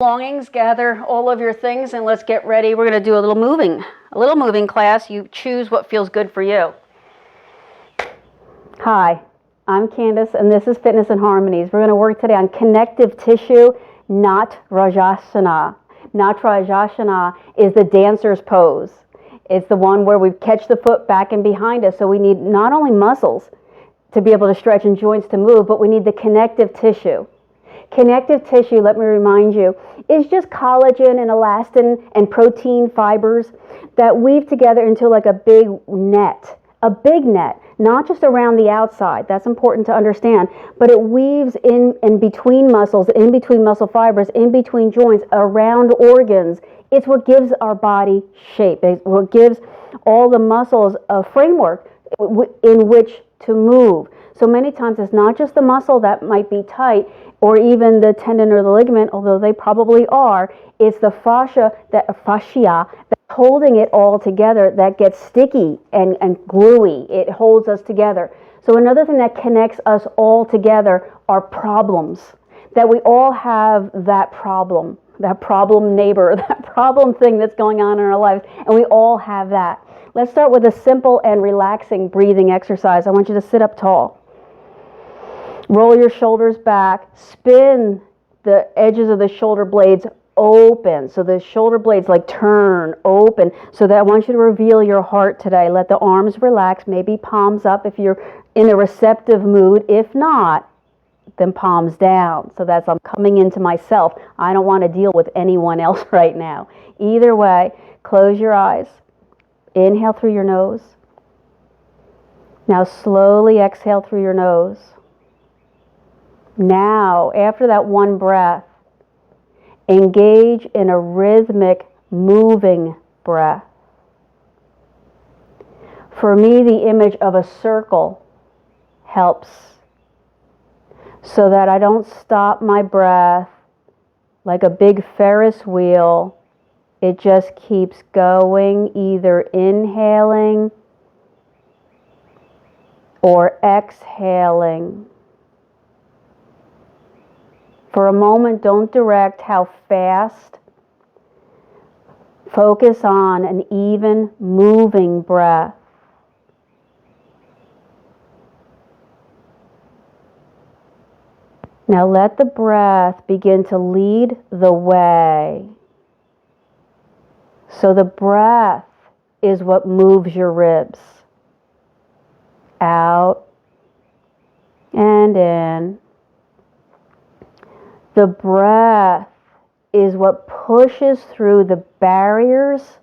Belongings, gather all of your things, and let's get ready. We're going to do a little moving class. You choose what feels good for you. Hi, I'm Candace, and this is Fitness and Harmonies. We're going to work today on connective tissue, Natarajasana. Natarajasana is the dancer's pose. It's the one where we catch the foot back and behind us, so we need not only muscles to be able to stretch and joints to move, but we need the connective tissue. Connective tissue, let me remind you, is just collagen and elastin and protein fibers that weave together into like a big net, not just around the outside. That's important to understand, but it weaves in between muscles, in between muscle fibers, in between joints, around organs. It's what gives our body shape. It's what gives all the muscles a framework in which to move. So many times it's not just the muscle that might be tight or even the tendon or the ligament, although they probably are. It's the fascia that's holding it all together that gets sticky and gluey. It holds us together. So another thing that connects us all together are problems. That we all have that problem neighbor, that problem thing that's going on in our lives, and we all have that. Let's start with a simple and relaxing breathing exercise. I want you to sit up tall. Roll your shoulders back. Spin the edges of the shoulder blades open. So the shoulder blades like turn open. So that I want you to reveal your heart today. Let the arms relax. Maybe palms up if you're in a receptive mood. If not, then palms down. So that's I'm coming into myself. I don't want to deal with anyone else right now. Either way, close your eyes. Inhale through your nose. Now slowly exhale through your nose. Now, after that one breath, engage in a rhythmic, moving breath. For me, the image of a circle helps so that I don't stop my breath like a big Ferris wheel. It just keeps going, either inhaling or exhaling. For a moment, don't direct how fast. Focus on an even moving breath. Now let the breath begin to lead the way. So the breath is what moves your ribs. Out and in. The breath is what pushes through the barriers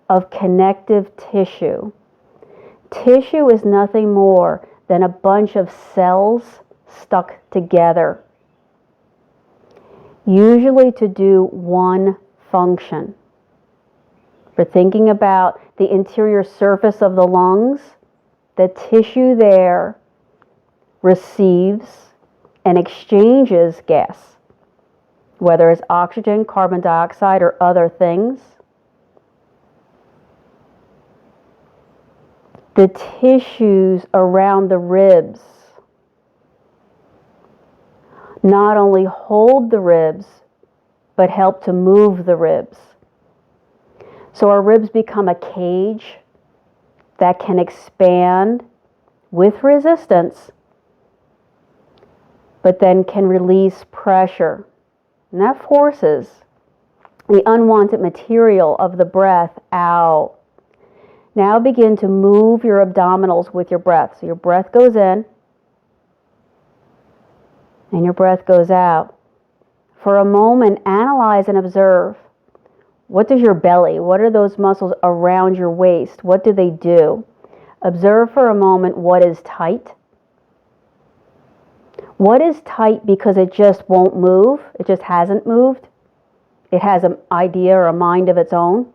of connective tissue. Tissue is nothing more than a bunch of cells stuck together, usually to do one function. For thinking about the interior surface of the lungs, the tissue there receives and exchanges gas, whether it's oxygen, carbon dioxide, or other things. The tissues around the ribs not only hold the ribs, but help to move the ribs. So our ribs become a cage that can expand with resistance, but then can release pressure. And that forces the unwanted material of the breath out. Now begin to move your abdominals with your breath. So your breath goes in and your breath goes out. For a moment, analyze and observe. What does your belly, what are those muscles around your waist? What do they do? Observe for a moment what is tight. What is tight because it just won't move? It just hasn't moved. It has an idea or a mind of its own.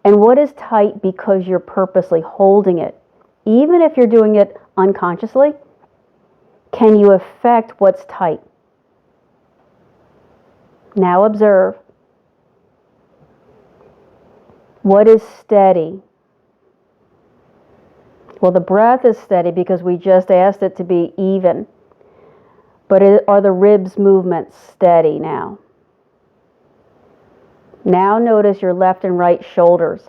And what is tight because you're purposely holding it? Even if you're doing it unconsciously, can you affect what's tight? Now observe. What is steady? Well, the breath is steady because we just asked it to be even. But are the ribs movements steady now? Now notice your left and right shoulders.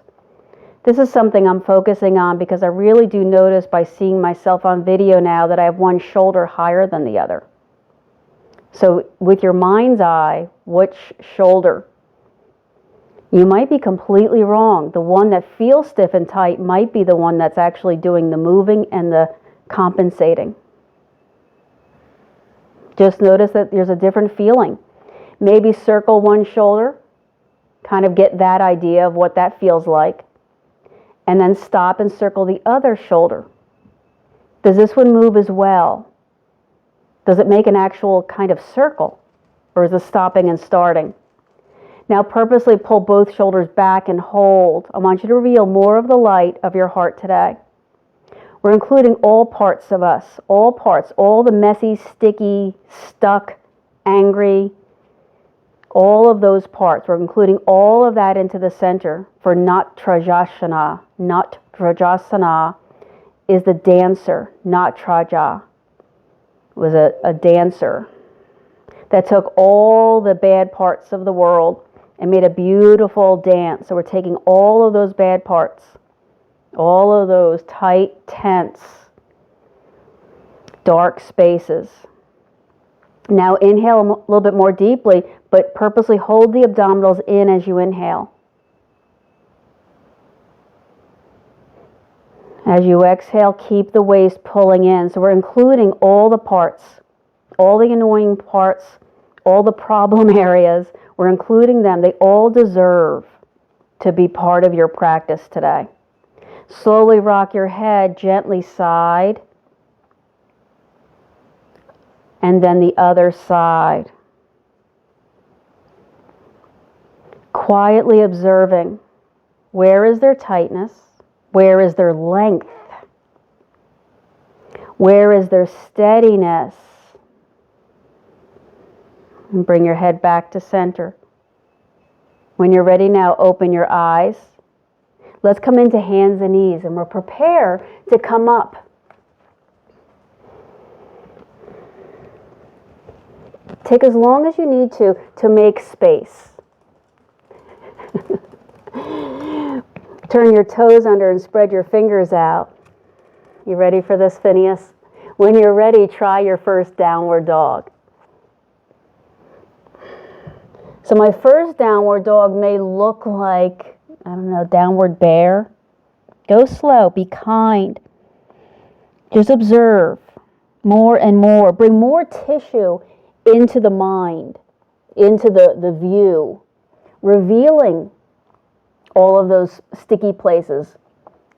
This is something I'm focusing on because I really do notice by seeing myself on video now that I have one shoulder higher than the other. So with your mind's eye, which shoulder? You might be completely wrong. The one that feels stiff and tight might be the one that's actually doing the moving and the compensating. Just notice that there's a different feeling. Maybe circle one shoulder, kind of get that idea of what that feels like, and then stop and circle the other shoulder. Does this one move as well? Does it make an actual kind of circle, or is it stopping and starting? Now purposely pull both shoulders back and hold. I want you to reveal more of the light of your heart today. We're including all parts of us, all parts, all the messy, sticky, stuck, angry, all of those parts. We're including all of that into the center for Natarajasana. Natarajasana is the dancer. Nataraja was a dancer that took all the bad parts of the world and made a beautiful dance. So we're taking all of those bad parts, all of those tight, tense, dark spaces. Now inhale a little bit more deeply, but purposely hold the abdominals in as you inhale. As you exhale, keep the waist pulling in. So we're including all the parts, all the annoying parts, all the problem areas. We're including them. They all deserve to be part of your practice today. Slowly rock your head gently side and then the other side. Quietly observing, where is there tightness? Where is there length? Where is there steadiness? And bring your head back to center. When you're ready now, open your eyes. Let's come into hands and knees, and we'll prepare to come up. Take as long as you need to make space. Turn your toes under and spread your fingers out. You ready for this, Phineas? When you're ready, try your first downward dog. So my first downward dog may look like, I don't know, downward bear. Go slow, be kind. Just observe more and more. Bring more tissue into the mind, into the view, revealing all of those sticky places.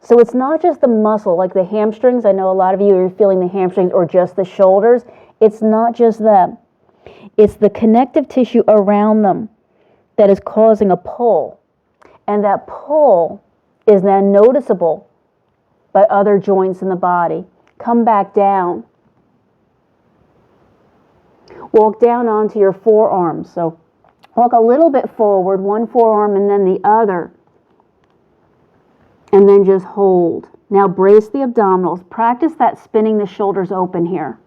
So it's not just the muscle, like the hamstrings. I know a lot of you are feeling the hamstrings or just the shoulders. It's not just them. It's the connective tissue around them that is causing a pull. And that pull is then noticeable by other joints in the body. Come back down. Walk down onto your forearms. So walk a little bit forward, one forearm and then the other. And then just hold. Now brace the abdominals. Practice that spinning the shoulders open here.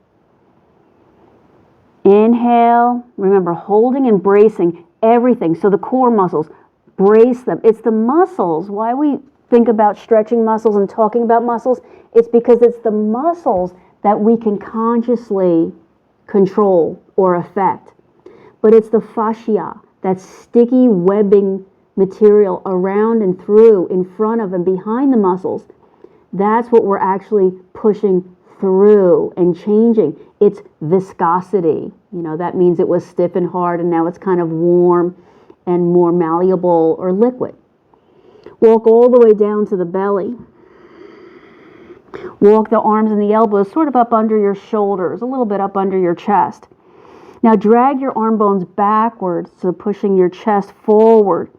Inhale. Remember, holding and bracing everything. So the core muscles, brace them. It's the muscles. Why we think about stretching muscles and talking about muscles, it's because it's the muscles that we can consciously control or affect. But it's the fascia, that sticky webbing material around and through, in front of and behind the muscles. That's what we're actually pushing through and changing. It's viscosity. You know, that means it was stiff and hard and now it's kind of warm and more malleable or liquid. Walk all the way down to the belly. Walk the arms and the elbows sort of up under your shoulders, a little bit up under your chest. Now drag your arm bones backwards, so pushing your chest forward.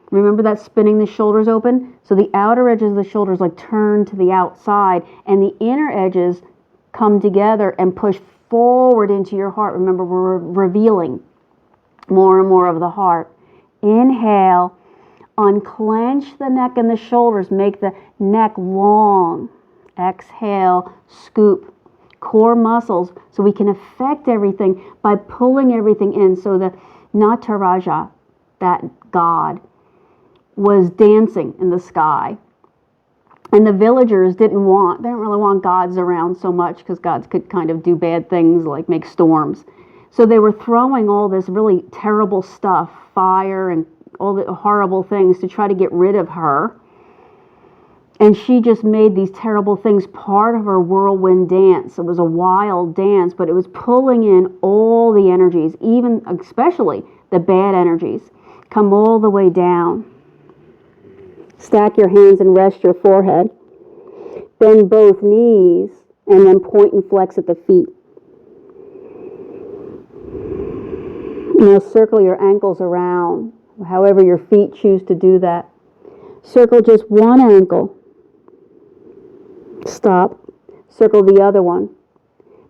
Remember that spinning the shoulders open? So the outer edges of the shoulders like turn to the outside and the inner edges come together and push forward into your heart. Remember, we're revealing more and more of the heart. Inhale, unclench the neck and the shoulders, make the neck long. Exhale, scoop. Core muscles, so we can affect everything by pulling everything in. So the Nataraja, that god, was dancing in the sky. And the villagers they didn't really want gods around so much because gods could kind of do bad things like make storms. So they were throwing all this really terrible stuff, fire and all the horrible things to try to get rid of her. And she just made these terrible things part of her whirlwind dance. It was a wild dance, but it was pulling in all the energies, even especially the bad energies. Come all the way down. Stack your hands and rest your forehead. Bend both knees and then point and flex at the feet. Now circle your ankles around, however your feet choose to do that. Circle just one ankle. Stop. Circle the other one.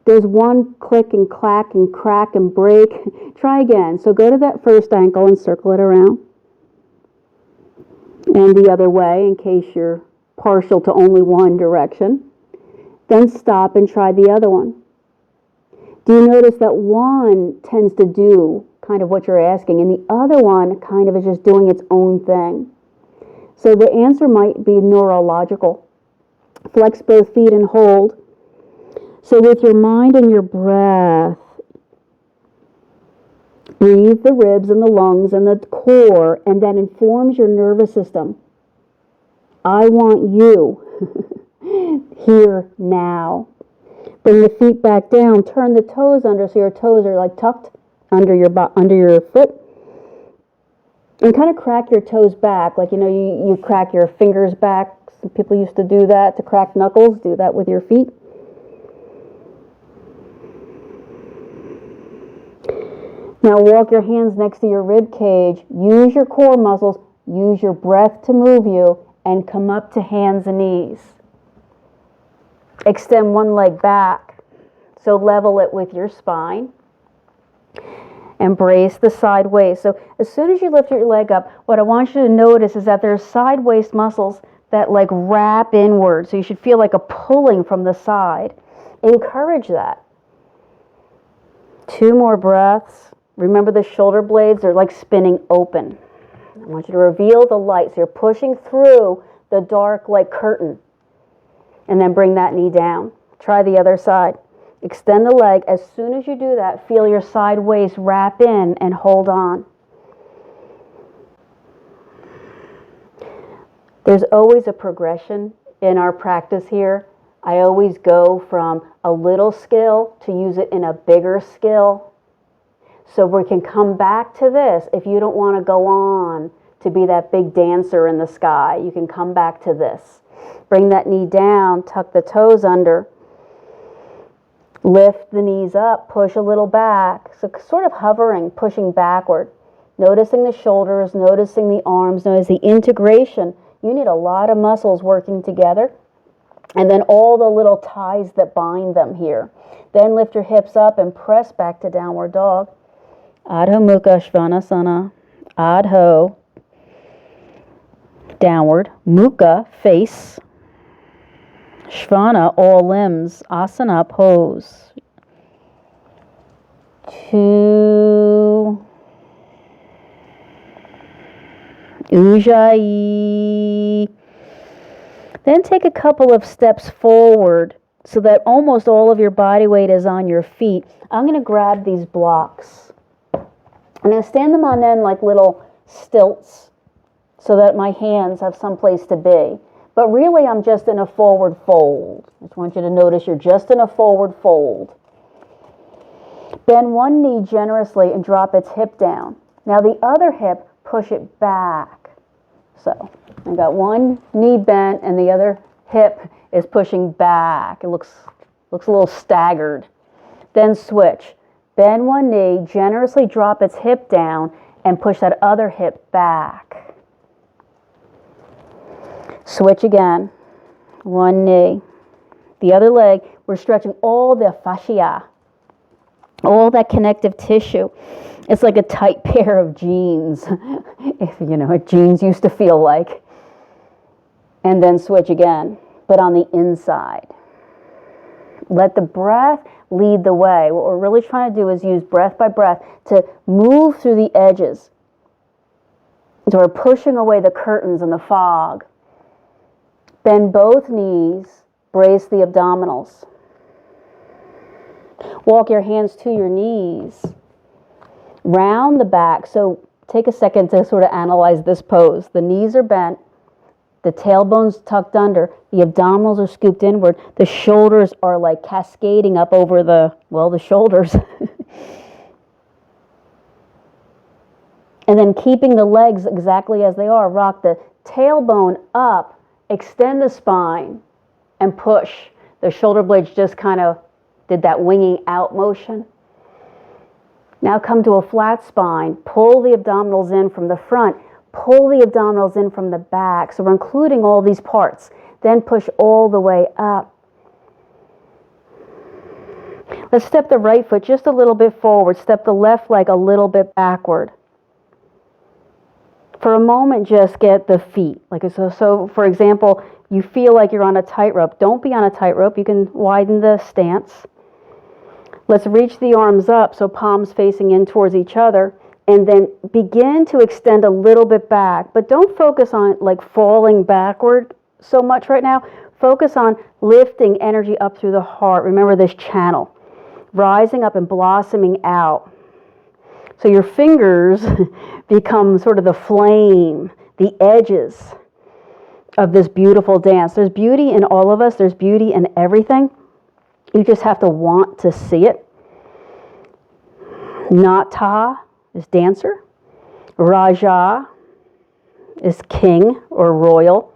There's one click and clack and crack and break. Try again. So go to that first ankle and circle it around. And the other way in case you're partial to only one direction. Then stop and try the other one. Do you notice that one tends to do kind of what you're asking and the other one kind of is just doing its own thing? So the answer might be neurological. Flex both feet and hold. So with your mind and your breath, breathe the ribs and the lungs and the core, and that informs your nervous system. I want you here now. Bring the feet back down. Turn the toes under so your toes are like tucked under your foot. And kind of crack your toes back, like you crack your fingers back. Some people used to do that to crack knuckles. Do that with your feet. Now walk your hands next to your rib cage. Use your core muscles. Use your breath to move you and come up to hands and knees. Extend one leg back. So level it with your spine. Embrace the side waist. So as soon as you lift your leg up, what I want you to notice is that there's side waist muscles that like wrap inward. So you should feel like a pulling from the side. Encourage that. 2 more breaths. Remember the shoulder blades are like spinning open. I want you to reveal the light. So you're pushing through the dark like curtain. And then bring that knee down. Try the other side. Extend the leg. As soon as you do that, feel your side waist wrap in and hold on. There's always a progression in our practice here. I always go from a little skill to use it in a bigger skill. So we can come back to this. If you don't want to go on to be that big dancer in the sky, you can come back to this. Bring that knee down, tuck the toes under. Lift the knees up, push a little back. So sort of hovering, pushing backward. Noticing the shoulders, noticing the arms, notice the integration. You need a lot of muscles working together. And then all the little ties that bind them here. Then lift your hips up and press back to downward dog. Adho Mukha Svanasana. Adho. Downward. Mukha, face. Svana, all limbs. Asana, pose. 2. Ujjayi. Then take a couple of steps forward so that almost all of your body weight is on your feet. I'm going to grab these blocks. I'm going to stand them on end like little stilts so that my hands have some place to be. But really, I'm just in a forward fold. I just want you to notice you're just in a forward fold. Bend one knee generously and drop its hip down. Now the other hip, push it back. So I got one knee bent and the other hip is pushing back. It looks a little staggered. Then switch. Bend one knee, generously drop its hip down and push that other hip back. Switch again. One knee. The other leg, we're stretching all the fascia, all that connective tissue. It's like a tight pair of jeans, if you know what jeans used to feel like. And then switch again, but on the inside. Let the breath lead the way. What we're really trying to do is use breath by breath to move through the edges. So we're pushing away the curtains and the fog. Bend both knees, brace the abdominals. Walk your hands to your knees. Round the back. So take a second to sort of analyze this pose. The knees are bent. The tailbone's tucked under. The abdominals are scooped inward. The shoulders are like cascading up over the shoulders. And then keeping the legs exactly as they are. Rock the tailbone up. Extend the spine and push. The shoulder blades just kind of did that winging out motion. Now come to a flat spine. Pull the abdominals in from the front. Pull the abdominals in from the back. So we're including all these parts. Then push all the way up. Let's step the right foot just a little bit forward. Step the left leg a little bit backward. For a moment, just get the feet. So for example, you feel like you're on a tightrope. Don't be on a tightrope. You can widen the stance. Let's reach the arms up, so palms facing in towards each other, and then begin to extend a little bit back. But don't focus on like falling backward so much right now. Focus on lifting energy up through the heart. Remember this channel, rising up and blossoming out. So your fingers become sort of the flame, the edges of this beautiful dance. There's beauty in all of us. There's beauty in everything. You just have to want to see it. Nata is dancer. Raja is king or royal.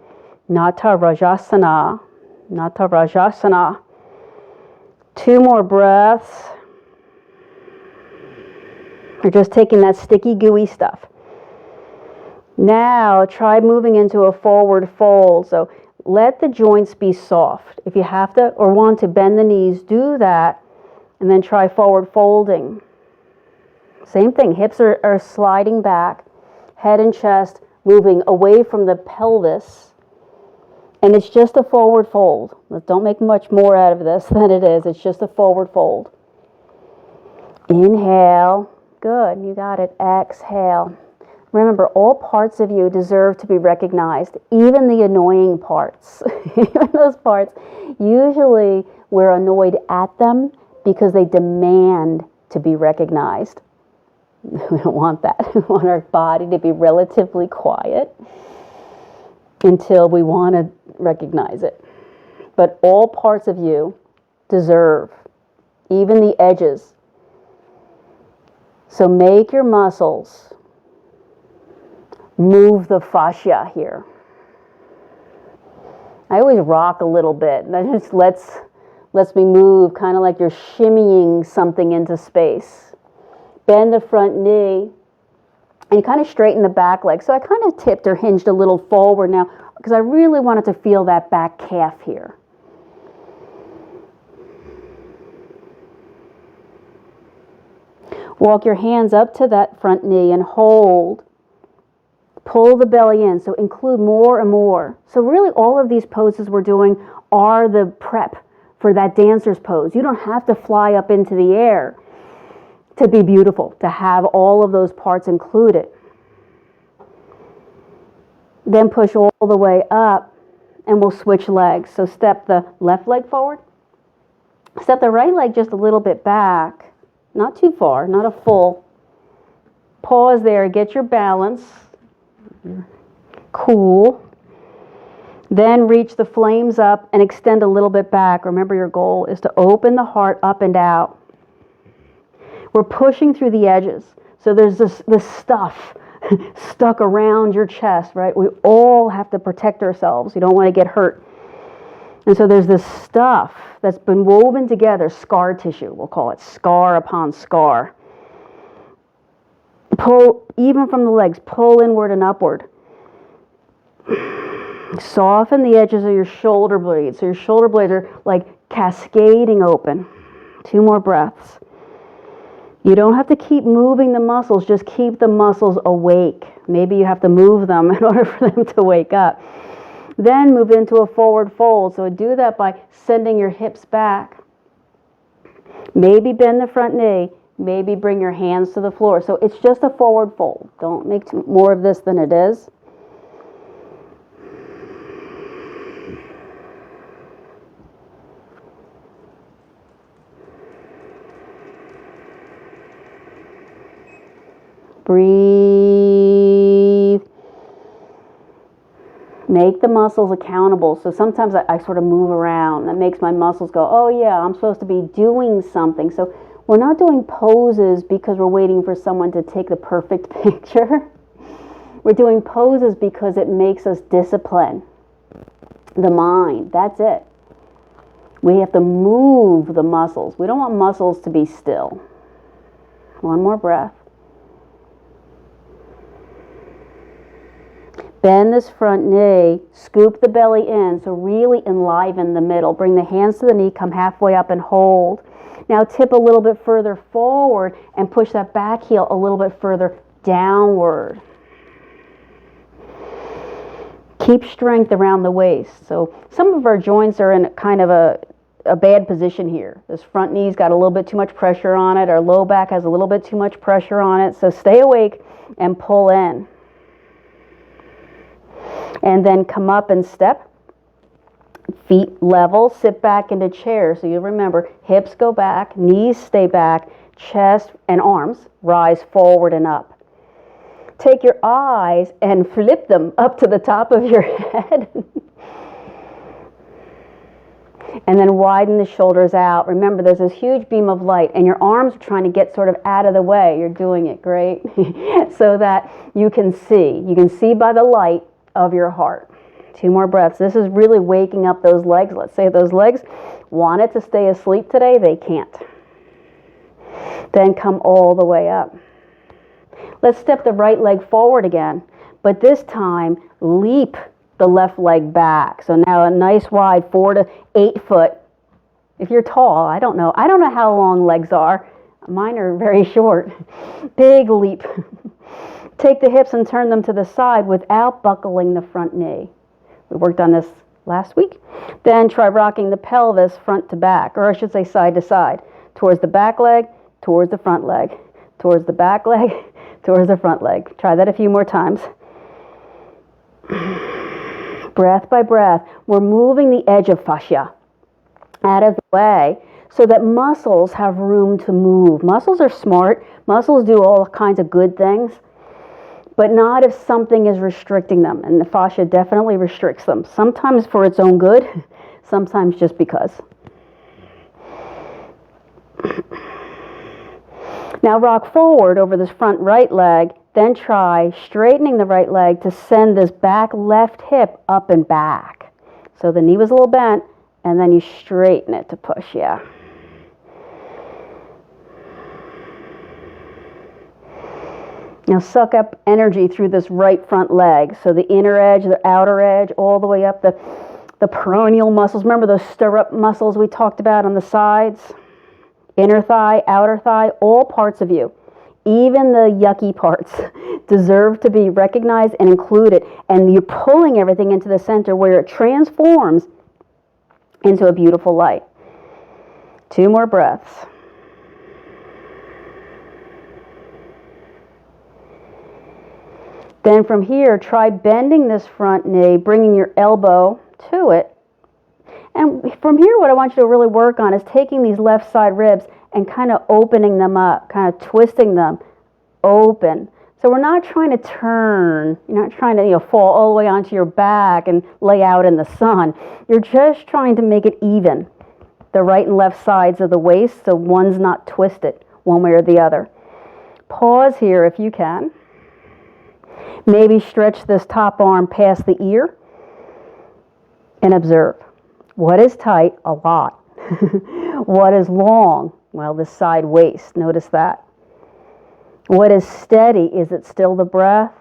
Natarajasana. Natarajasana. 2 more breaths. You're just taking that sticky, gooey stuff. Now try moving into a forward fold. So let the joints be soft. If you have to or want to bend the knees, do that. And then try forward folding. Same thing. Hips are sliding back. Head and chest moving away from the pelvis. And it's just a forward fold. Don't make much more out of this than it is. It's just a forward fold. Inhale. Good. You got it. Exhale. Remember, all parts of you deserve to be recognized, even the annoying parts. Even those parts, usually we're annoyed at them because they demand to be recognized. We don't want that. We want our body to be relatively quiet until we want to recognize it. But all parts of you deserve, even the edges. So make your muscles move the fascia here. I always rock a little bit. That just lets me move, kind of like you're shimmying something into space. Bend the front knee and kind of straighten the back leg. So I kind of tipped or hinged a little forward now because I really wanted to feel that back calf here. Walk your hands up to that front knee and hold. Pull the belly in, so include more and more. So really all of these poses we're doing are the prep for that dancer's pose. You don't have to fly up into the air to be beautiful, to have all of those parts included. Then push all the way up and we'll switch legs. So step the left leg forward. Step the right leg just a little bit back. Not too far, not a full. Pause there, get your balance. Cool. Then reach the flames up and extend a little bit back. Remember, your goal is to open the heart up and out. We're pushing through the edges. So there's this stuff stuck around your chest, right? We all have to protect ourselves. You don't want to get hurt. And so there's this stuff that's been woven together, scar tissue, we'll call it, scar upon scar. Pull, even from the legs, pull inward and upward. Soften the edges of your shoulder blades. So your shoulder blades are like cascading open. 2 more breaths. You don't have to keep moving the muscles, just keep the muscles awake. Maybe you have to move them in order for them to wake up. Then move into a forward fold. So do that by sending your hips back. Maybe bend the front knee. Maybe bring your hands to the floor. So it's just a forward fold. Don't make more of this than it is. Breathe. Make the muscles accountable. So sometimes I sort of move around. That makes my muscles go, oh yeah, I'm supposed to be doing something. So we're not doing poses because we're waiting for someone to take the perfect picture. We're doing poses because it makes us discipline the mind. That's it. We have to move the muscles. We don't want muscles to be still. One more breath. Bend this front knee, scoop the belly in, so really enliven the middle. Bring the hands to the knee, come halfway up and hold. Now tip a little bit further forward and push that back heel a little bit further downward. Keep strength around the waist. So some of our joints are in kind of a bad position here. This front knee's got a little bit too much pressure on it. Our low back has a little bit too much pressure on it. So stay awake and pull in. And then come up and step. Feet level, sit back into chair. So you remember, hips go back, knees stay back, chest and arms rise forward and up. Take your eyes and flip them up to the top of your head. And then widen the shoulders out. Remember, there's this huge beam of light, and your arms are trying to get sort of out of the way. You're doing it great. So that you can see. You can see by the light of your heart. 2 more breaths. This is really waking up those legs. Let's say those legs wanted to stay asleep today. They can't. Then come all the way up. Let's step the right leg forward again, but this time leap the left leg back. So now a nice wide 4 to 8 foot. If you're tall, I don't know how long legs are. Mine are very short. Big leap. Take the hips and turn them to the side without buckling the front knee. We worked on this last week. Then try rocking the pelvis front to back, or I should say side to side, towards the back leg, towards the front leg, towards the back leg, towards the front leg. Try that a few more times. Breath by breath, we're moving the edge of fascia out of the way so that muscles have room to move. Muscles are smart. Muscles do all kinds of good things, but not if something is restricting them. And the fascia definitely restricts them, sometimes for its own good, sometimes just because. Now rock forward over this front right leg, then try straightening the right leg to send this back left hip up and back. So the knee was a little bent, and then you straighten it to push, yeah. Now suck up energy through this right front leg. So the inner edge, the outer edge, all the way up the peroneal muscles. Remember those stirrup muscles we talked about on the sides? Inner thigh, outer thigh, all parts of you, even the yucky parts, deserve to be recognized and included. And you're pulling everything into the center where it transforms into a beautiful light. 2 more breaths. Then from here, try bending this front knee, bringing your elbow to it. And from here, what I want you to really work on is taking these left side ribs and kind of opening them up, kind of twisting them open. So we're not trying to turn. You're not trying to fall all the way onto your back and lay out in the sun. You're just trying to make it even, the right and left sides of the waist, so one's not twisted one way or the other. Pause here if you can. Maybe stretch this top arm past the ear and observe. What is tight? A lot. What is long? Well, this side waist. Notice that. What is steady? Is it still the breath?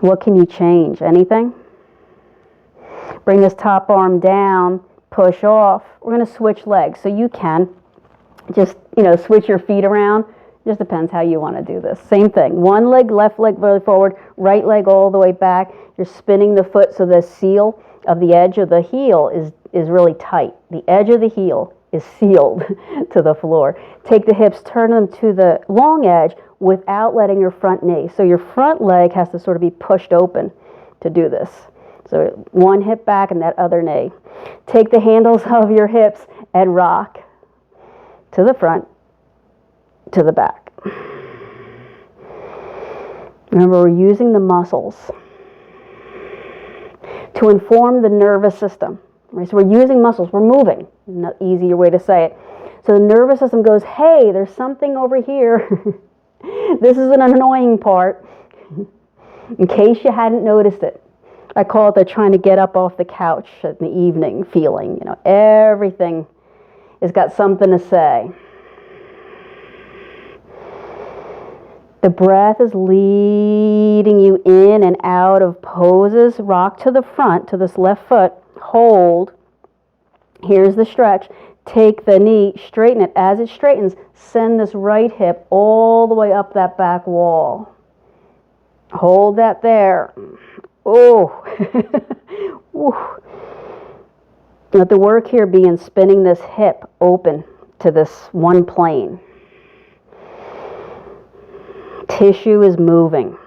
What can you change? Anything? Bring this top arm down, push off. We're going to switch legs. So you can just, switch your feet around. Just depends how you want to do this. Same thing. One leg, left leg really forward, right leg all the way back. You're spinning the foot so the seal of the edge of the heel is really tight. The edge of the heel is sealed to the floor. Take the hips, turn them to the long edge without letting your front knee. So your front leg has to sort of be pushed open to do this. So one hip back and that other knee. Take the handles of your hips and rock to the front, to the back. Remember, we're using the muscles to inform the nervous system. Right? So we're using muscles, we're moving. An easier way to say it. So the nervous system goes, hey, there's something over here. This is an annoying part. In case you hadn't noticed it. I call it the trying to get up off the couch in the evening feeling. You know, everything has got something to say. The breath is leading you in and out of poses. Rock to the front, to this left foot. Hold. Here's the stretch. Take the knee, straighten it. As it straightens, send this right hip all the way up that back wall. Hold that there. Oh. Let the work here be in spinning this hip open to this one plane. Tissue is moving.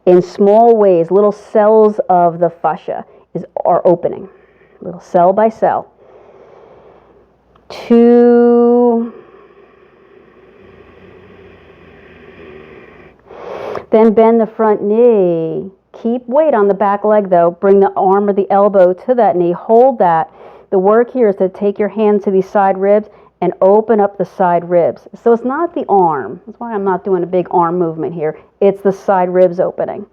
In small ways, little cells of the fascia are opening. Little cell by cell. 2. Then bend the front knee. Keep weight on the back leg though. Bring the arm or the elbow to that knee. Hold that. The work here is to take your hand to these side ribs and open up the side ribs. So it's not the arm. That's why I'm not doing a big arm movement here. It's the side ribs opening.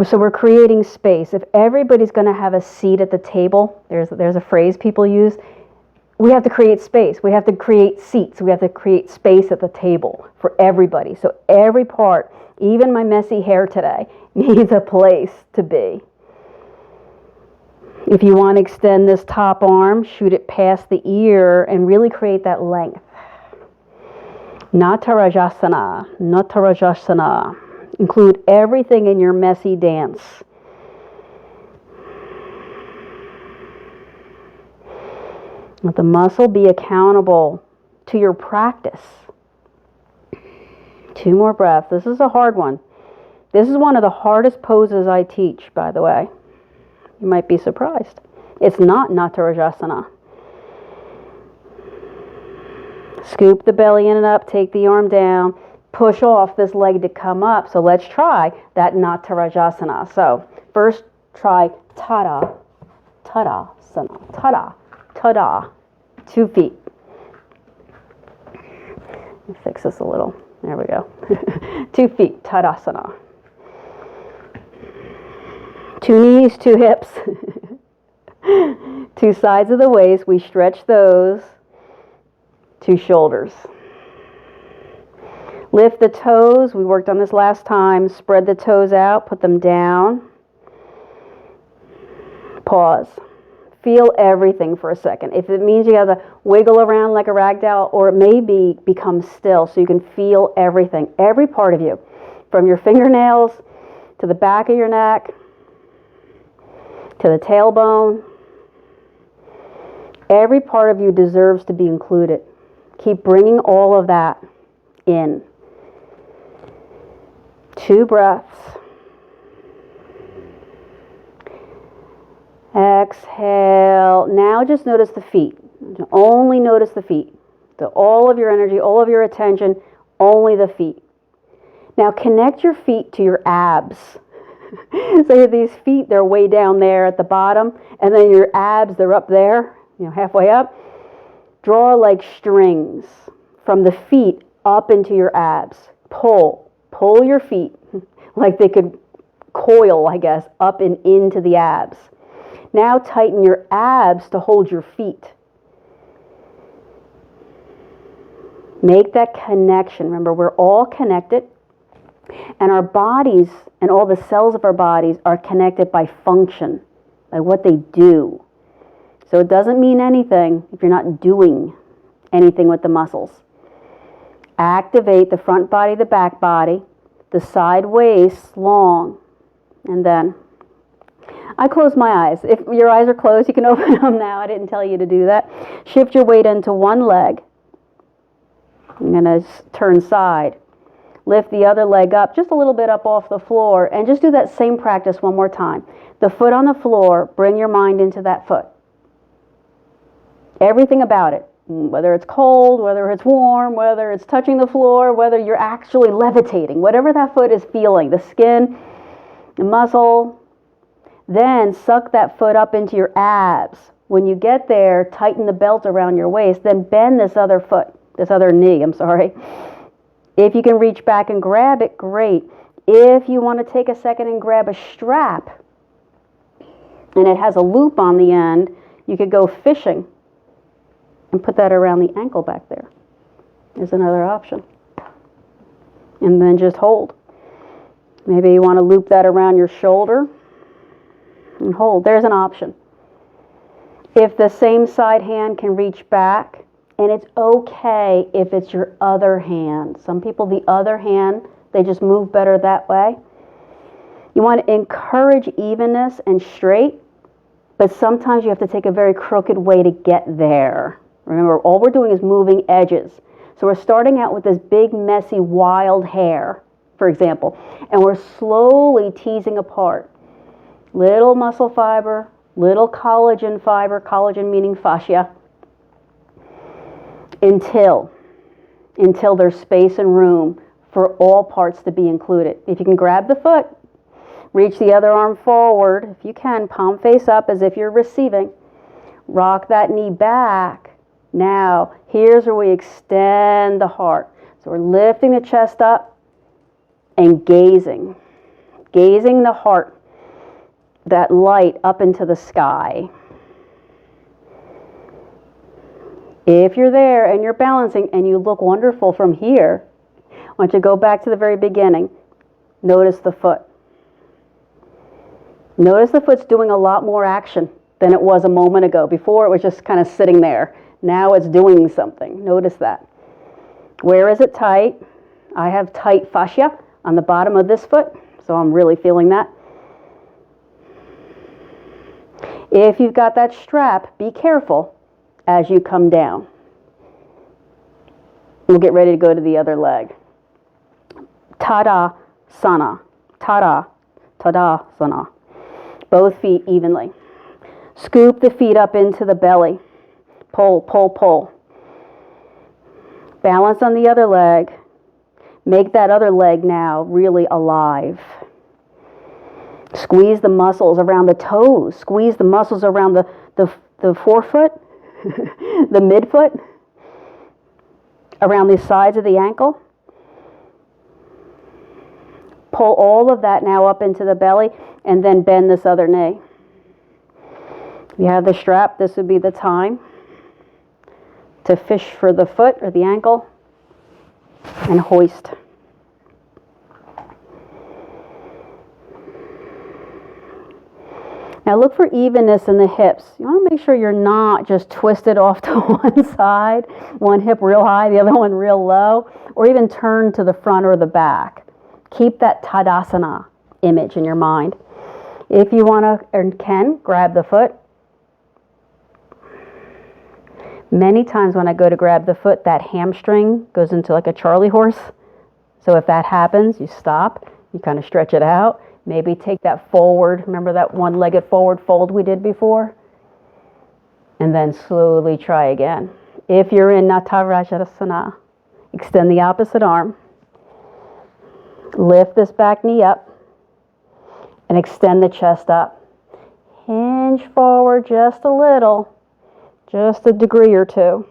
So we're creating space. If everybody's going to have a seat at the table, there's a phrase people use, we have to create space. We have to create seats. We have to create space at the table for everybody. So every part, even my messy hair today, needs a place to be. If you want to extend this top arm, shoot it past the ear and really create that length. Natarajasana, Natarajasana. Include everything in your messy dance. Let the muscle be accountable to your practice. 2 more breaths. This is a hard one. This is one of the hardest poses I teach, by the way. You might be surprised. It's not Natarajasana. Scoop the belly in and up, take the arm down, push off this leg to come up. So let's try that Natarajasana. So first try Tada, Tadasana, Tada, Tada. 2 feet. Let me fix this a little. There we go. 2 feet, Tadasana. 2 knees, 2 hips. 2 sides of the waist. We stretch those. 2 shoulders. Lift the toes. We worked on this last time. Spread the toes out. Put them down. Pause. Feel everything for a second. If it means you have to wiggle around like a rag doll, or it may become still so you can feel everything. Every part of you. From your fingernails to the back of your neck to the tailbone. Every part of you deserves to be included. Keep bringing all of that in. 2 breaths. Exhale. Now just notice the feet. Only notice the feet. So all of your energy, all of your attention, only the feet. Now connect your feet to your abs. So these feet, they're way down there at the bottom, and then your abs, they're up there, halfway up. Draw like strings from the feet up into your abs. Pull your feet like they could coil, I guess, up and into the abs. Now tighten your abs to hold your feet. Make that connection. Remember, we're all connected, and our bodies and all the cells of our bodies are connected by function, by what they do. So it doesn't mean anything if you're not doing anything with the muscles. Activate the front body, the back body, the side waist long, and then I close my eyes. If your eyes are closed, you can open them now. I didn't tell you to do that. Shift your weight into one leg. I'm going to turn side. Lift the other leg up, just a little bit up off the floor, and just do that same practice one more time. The foot on the floor, bring your mind into that foot. Everything about it, whether it's cold, whether it's warm, whether it's touching the floor, whether you're actually levitating, whatever that foot is feeling, the skin, the muscle. Then suck that foot up into your abs. When you get there, tighten the belt around your waist, then bend this other foot, this other knee, If you can reach back and grab it, great. If you want to take a second and grab a strap, and it has a loop on the end, you could go fishing and put that around the ankle back there. Is another option. And then just hold. Maybe you want to loop that around your shoulder and hold. There's an option. If the same side hand can reach back, and it's okay if it's your other hand. Some people, the other hand, they just move better that way. You want to encourage evenness and straight, but sometimes you have to take a very crooked way to get there. Remember, all we're doing is moving edges. So we're starting out with this big, messy, wild hair, for example, and we're slowly teasing apart. Little muscle fiber, little collagen fiber, collagen meaning fascia, until there's space and room for all parts to be included. If you can grab the foot, reach the other arm forward, if you can, palm face up as if you're receiving. Rock that knee back. Now, here's where we extend the heart. So we're lifting the chest up and gazing the heart, that light up into the sky. If you're there and you're balancing and you look wonderful from here, I want you to go back to the very beginning. Notice the foot. Notice the foot's doing a lot more action than it was a moment ago. Before it was just kind of sitting there. Now it's doing something. Notice that. Where is it tight? I have tight fascia on the bottom of this foot, so I'm really feeling that. If you've got that strap, be careful as you come down. We'll get ready to go to the other leg. Tadasana. Tadasana. Both feet evenly. Scoop the feet up into the belly. Pull, pull, pull. Balance on the other leg. Make that other leg now really alive. Squeeze the muscles around the toes. Squeeze the muscles around the forefoot, the midfoot, around the sides of the ankle. Pull all of that now up into the belly and then bend this other knee. If you have the strap, this would be the time to fish for the foot or the ankle and hoist. Now look for evenness in the hips. You want to make sure you're not just twisted off to one side, one hip real high, the other one real low, or even turn to the front or the back. Keep that Tadasana image in your mind. If you want to and can, grab the foot. Many times when I go to grab the foot, that hamstring goes into like a Charlie horse. So if that happens, you stop, you kind of stretch it out. Maybe take that forward, remember that one-legged forward fold we did before? And then slowly try again. If you're in Natarajasana, extend the opposite arm. Lift this back knee up and extend the chest up. Hinge forward just a little, just a degree or two.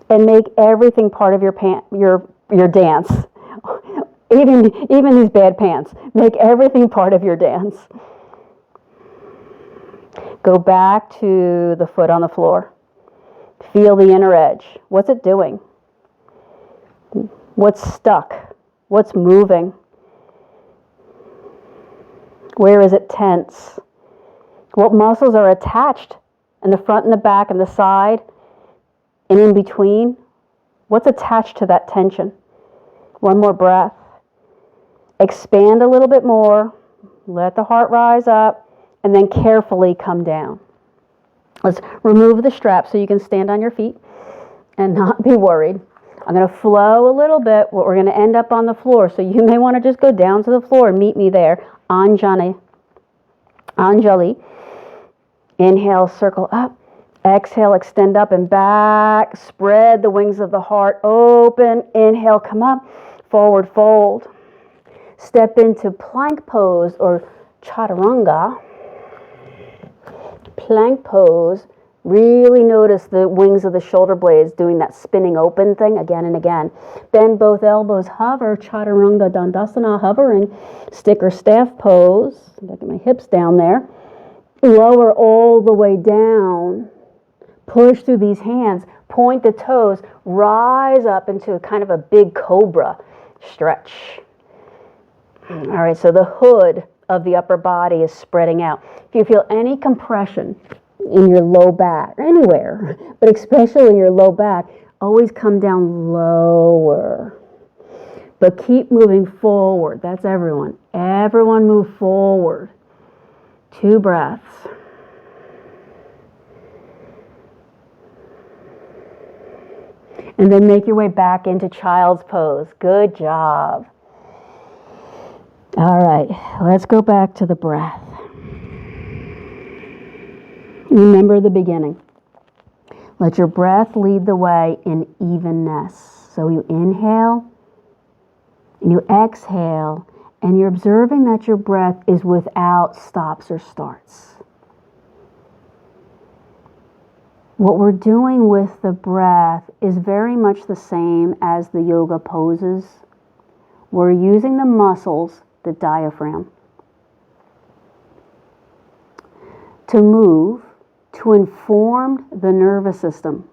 And make everything part of your dance. Even these bad pants. Make everything part of your dance. Go back to the foot on the floor. Feel the inner edge. What's it doing? What's stuck? What's moving? Where is it tense? What muscles are attached in the front and the back and the side and in between? What's attached to that tension? One more breath. Expand a little bit more. Let the heart rise up. and then carefully come down. Let's remove the strap so you can stand on your feet and not be worried. I'm going to flow a little bit. We're going to end up on the floor, so you may want to just go down to the floor and meet me there. Anjali. Inhale, circle up. Exhale, extend up and back. Spread the wings of the heart open. Inhale, come up. Forward fold. Step into plank pose or chaturanga. Plank pose. Really notice the wings of the shoulder blades doing that spinning open thing again and again. Bend both elbows, hover, chaturanga dandasana, hovering, stick or staff pose. Look at my hips down there. Lower all the way down. Push through these hands, point the toes, rise up into kind of a big cobra stretch. All right, so the hood of the upper body is spreading out. If you feel any compression in your low back, or anywhere, but especially in your low back, always come down lower. But keep moving forward. That's everyone. Everyone move forward. 2 breaths. And then make your way back into child's pose. Good job. All right, let's go back to the breath. Remember the beginning. Let your breath lead the way in evenness. So you inhale and you exhale, and you're observing that your breath is without stops or starts. What we're doing with the breath is very much the same as the yoga poses. We're using the muscles, the diaphragm, to move, to inform the nervous system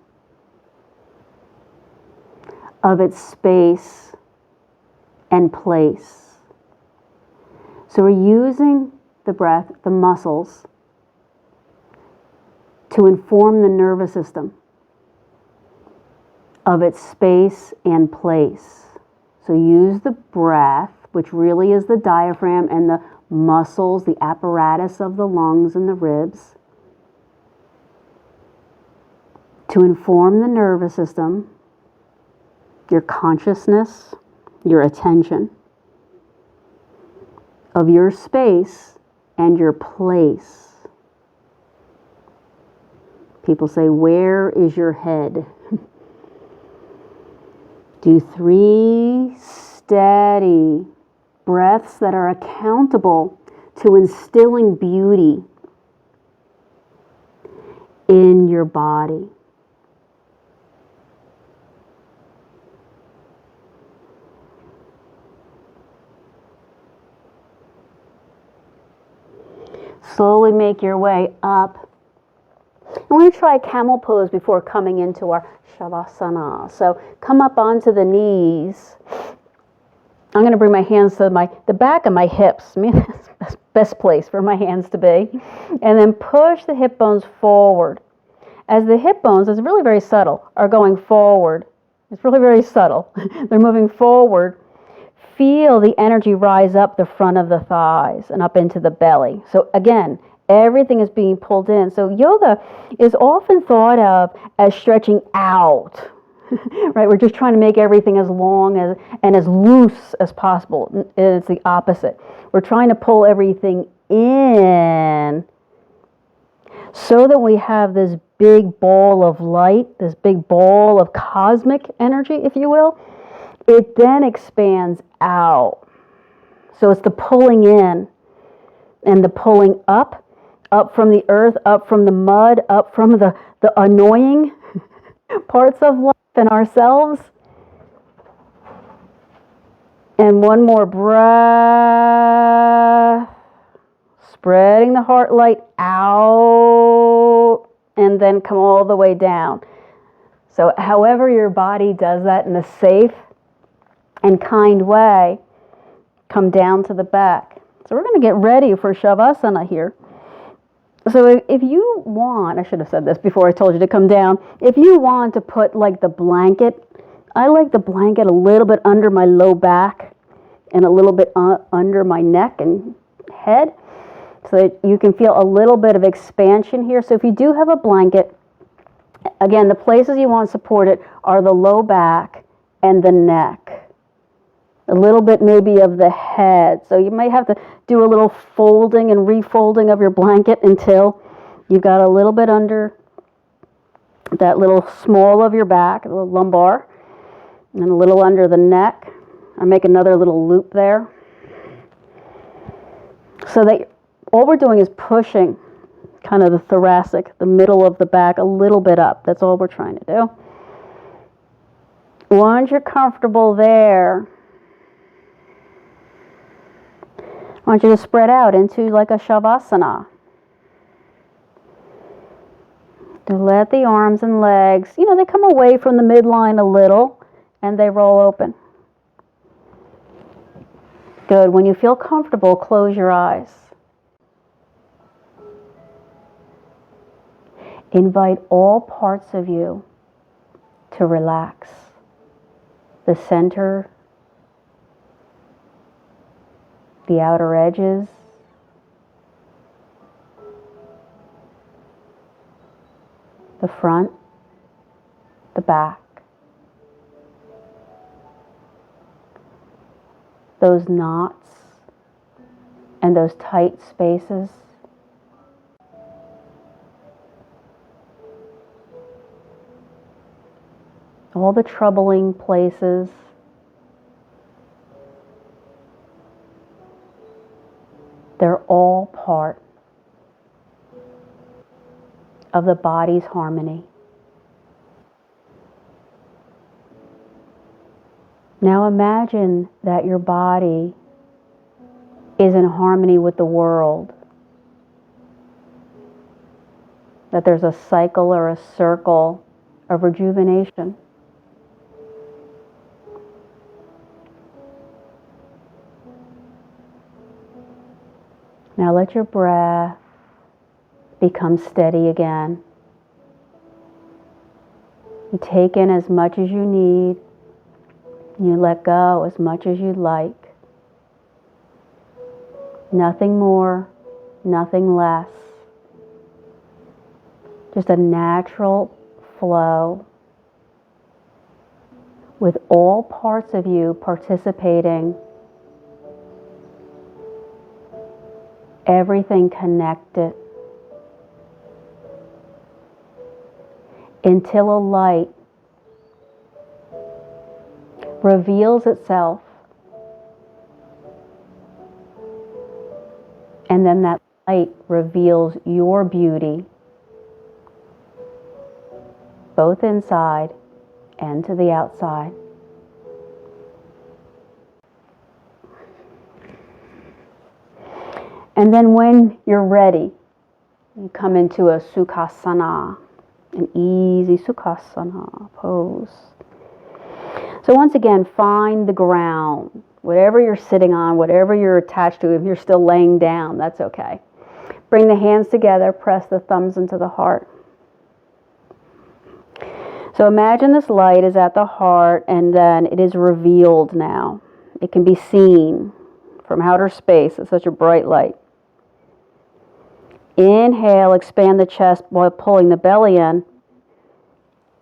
of its space and place. So we're using the breath, the muscles, to inform the nervous system of its space and place. So use the breath, which really is the diaphragm and the muscles, the apparatus of the lungs and the ribs, to inform the nervous system, your consciousness, your attention, of your space and your place. People say, where is your head? Do 3 steady breaths that are accountable to instilling beauty in your body. Slowly make your way up. I'm going to try camel pose before coming into our Shavasana. So come up onto the knees. I'm going to bring my hands to the back of my hips. I mean, that's the best place for my hands to be. And then push the hip bones forward. As the hip bones, it's really very subtle, are going forward. It's really very subtle. They're moving forward. Feel the energy rise up the front of the thighs and up into the belly. So again, everything is being pulled in. So yoga is often thought of as stretching out, right? We're just trying to make everything as long as and as loose as possible. And it's the opposite. We're trying to pull everything in so that we have this big ball of light, this big ball of cosmic energy, if you will. It then expands out. So it's the pulling in and the pulling up from the earth, up from the mud, up from the annoying parts of life and ourselves. And one more breath. Spreading the heart light out and then come all the way down. So however your body does that in a safe and kind way, come down to the back. So we're going to get ready for Shavasana here. So if you want, I should have said this before I told you to come down. If you want to put like the blanket, I like the blanket a little bit under my low back and a little bit under my neck and head. so that you can feel a little bit of expansion here. So if you do have a blanket, again, the places you want supported are the low back and the neck. A little bit maybe of the head. So you might have to do a little folding and refolding of your blanket until you've got a little bit under that little small of your back, a little lumbar, and a little under the neck. I make another little loop there. So that all we're doing is pushing kind of the thoracic, the middle of the back, a little bit up. That's all we're trying to do. Once you're comfortable there, I want you to spread out into like a Shavasana. To let the arms and legs, they come away from the midline a little and they roll open. Good. When you feel comfortable, close your eyes. Invite all parts of you to relax. The center, the outer edges, the front, the back. Those knots and those tight spaces. All the troubling places. They're all part of the body's harmony. Now imagine that your body is in harmony with the world. That there's a cycle or a circle of rejuvenation. Now let your breath become steady again. You take in as much as you need. You let go as much as you'd like. Nothing more, nothing less. Just a natural flow with all parts of you participating. Everything connected. Until a light reveals itself, and then that light reveals your beauty, both inside and to the outside. And then when you're ready, you come into a Sukhasana, an easy Sukhasana pose. So once again, find the ground. Whatever you're sitting on, whatever you're attached to, if you're still laying down, that's okay. Bring the hands together, press the thumbs into the heart. So imagine this light is at the heart and then it is revealed now. It can be seen from outer space. It's such a bright light. Inhale, expand the chest while pulling the belly in.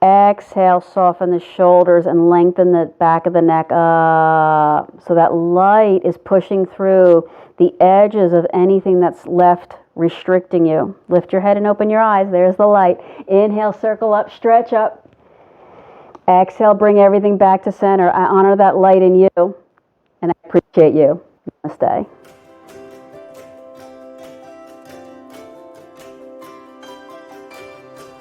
Exhale, soften the shoulders and lengthen the back of the neck up. So that light is pushing through the edges of anything that's left restricting you. Lift your head and open your eyes. There's the light. Inhale, circle up, stretch up. Exhale, bring everything back to center. I honor that light in you and I appreciate you. Namaste.